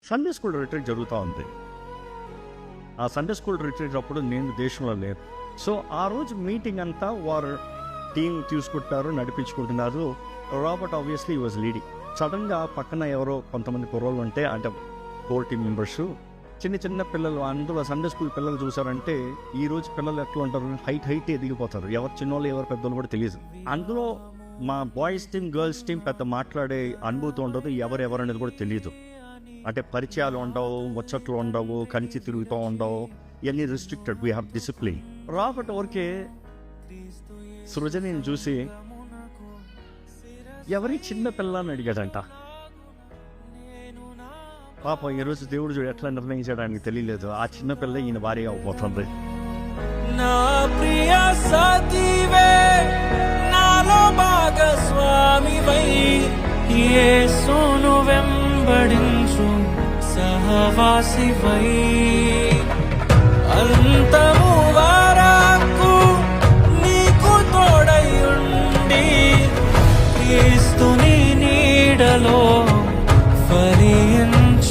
Sunday school retreat జరుగుతూ ఉంది. ఆ సండే స్కూల్ రిట్రీట్ అప్పుడు నేను దేశంలో లేను. సో ఆ రోజు మీటింగ్ అంతా వారు టీం తీసుకుంటారు, నడిపించుకుంటున్నారు. Robert obviously was leading. సడన్గా పక్కన ఎవరో కొంతమంది కుర్రోళ్ళు ఉంటే, అంటే 4 టీం మెంబర్స్, చిన్న పిల్లలు, అందులో సండే స్కూల్ పిల్లలు చూసారంటే ఈ రోజు పిల్లలు ఎట్లా ఉంటారు, హైట్ ఎదిగిపోతారు. ఎవరు చిన్నోళ్ళు ఎవరు పెద్దోళ్ళు కూడా తెలియదు. అందులో మా బాయ్స్ టీం గర్ల్స్ టీం పెద్ద మాట్లాడే అనుభూతి ఉండదు, ఎవరు అనేది కూడా తెలియదు. అంటే పరిచయాలు ఉండవు, ముచ్చట్లు ఉండవు, కంచి తిరుగుతూ ఉండవు, ఇవన్నీ restricted. We have discipline. Robert ఊరికే సృజనిని చూసి ఎవరి చిన్న పిల్ల అని అడిగాడంట. పాపం ఈరోజు దేవుడు చూడు ఎట్లా నిర్ణయించాడు ఆయనకి తెలియలేదు. ఆ చిన్న పిల్ల ఈయన భార్య అవబోతుంది. నా ప్రియ సతీవే, నాలో భాగస్వామివై, యేసును వెంబడించు సహవాసివై, అంతము వరకు నీకు తోడై ఉండి, క్రీస్తుని నీడలో ఫలించేదాము.